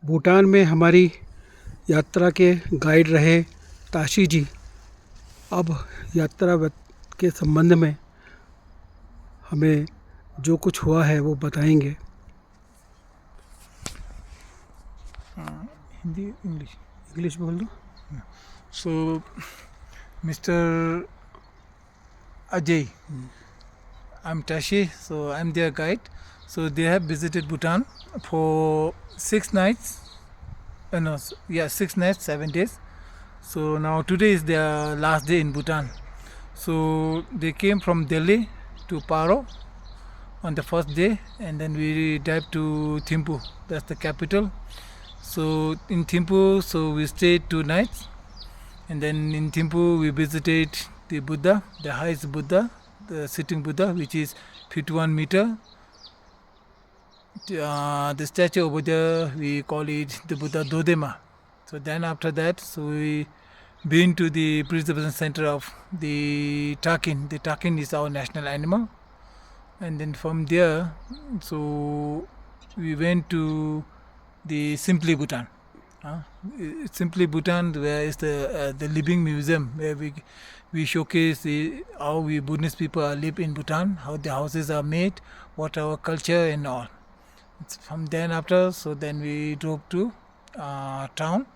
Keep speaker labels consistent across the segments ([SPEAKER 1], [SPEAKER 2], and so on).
[SPEAKER 1] भूटान में हमारी यात्रा के गाइड रहे ताशी जी। अब यात्रा के संबंध में हमें जो कुछ हुआ है वो बताएंगे।
[SPEAKER 2] हिंदी इंग्लिश
[SPEAKER 1] इंग्लिश बोल दो।
[SPEAKER 2] So, Mr. Ajay, I'm Tashi, so I'm their guide. So they have visited Bhutan for 6 nights. No, 6 nights, 7 days. So now today is their last day in Bhutan. So they came from Delhi to Paro on the first day, and then we drive to Thimphu. That's the capital. So in Thimphu, so we stayed 2 nights. And then in Thimphu, we visited the Buddha, the highest Buddha, the sitting Buddha, which is 51 meter. The statue over there, we call it the Buddha Dodema. So then after that, so we been to the preservation center of the Takin. The Takin is our national animal. And then from there, so we went to the Simply Bhutan. Simply Bhutan, where is the living museum where we showcase how we Buddhist people live in Bhutan, how the houses are made, what our culture and all. From then after, so then we drove to town,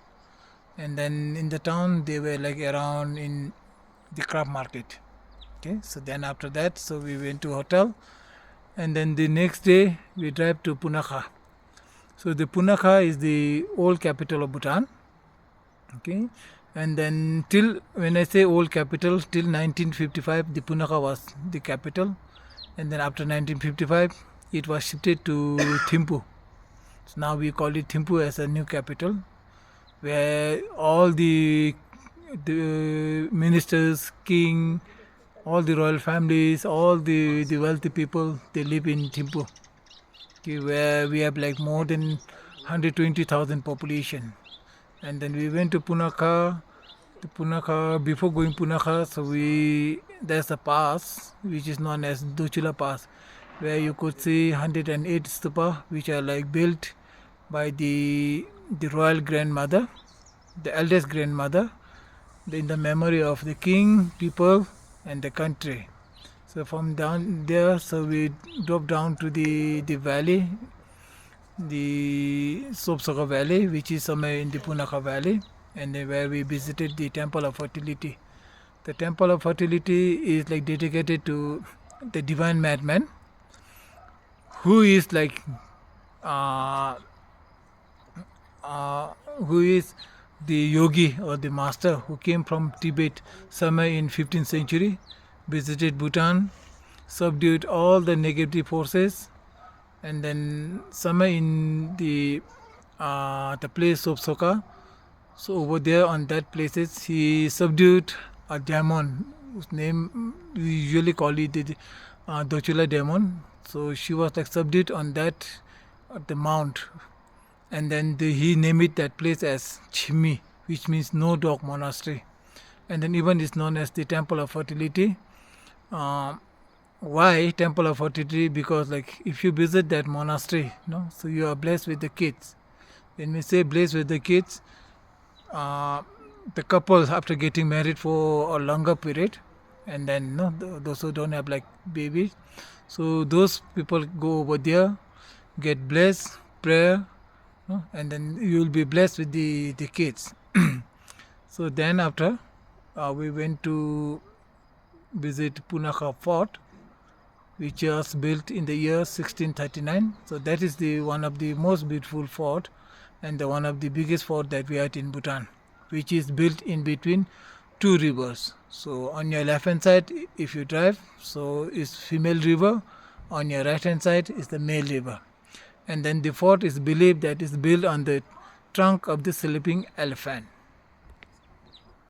[SPEAKER 2] and then in the town they were like around in the crab market. Okay, so then after that, so we went to hotel, and then the next day we drive to Punakha. So the Punakha is the old capital of Bhutan. Okay, and then till, when I say old capital, till 1955 the Punakha was the capital, and then after 1955 it was shifted to Thimphu. So now we call it Thimphu as a new capital, where all the ministers, king, all the royal families, all the wealthy people, they live in Thimphu. Okay, where we have like more than 120,000 population. And then we went to Punakha. The Punakha, before going Punakha, so there's a pass which is known as Dochula Pass, where you could see 108 stupa which are like built by the royal grandmother, the eldest grandmother, in the memory of the king, people and the country. So from down there, so we drove down to the valley, the Sopsoka Valley, which is somewhere in the Punakha Valley, and then where we visited the Temple of Fertility. The Temple of Fertility is like dedicated to the divine madman, who is like who is the yogi or the master who came from Tibet somewhere in 15th century, visited Bhutan, subdued all the negative forces, and then somewhere in the place of Soka, so over there on that places he subdued a demon whose name we usually call it the Dochula demon. So she was like subdued on that at the mount, and then he named it that place as Chimmi, which means no dog monastery, and then even it's known as the Temple of Fertility. Why Temple of Fertility? Because like if you visit that monastery, so you are blessed with the kids. When we say blessed with the kids, the couples after getting married for a longer period, and then those who don't have like babies, so those people go over there, get blessed, prayer, and then you will be blessed with the kids. So then after we went to visit Punakha Fort, which was built in the year 1639. So that is the one of the most beautiful fort and the one of the biggest fort that we had in Bhutan, which is built in between two rivers. So on your left hand side, if you drive, so is female river, on your right hand side is the male river. And then the fort is believed that is built on the trunk of the sleeping elephant.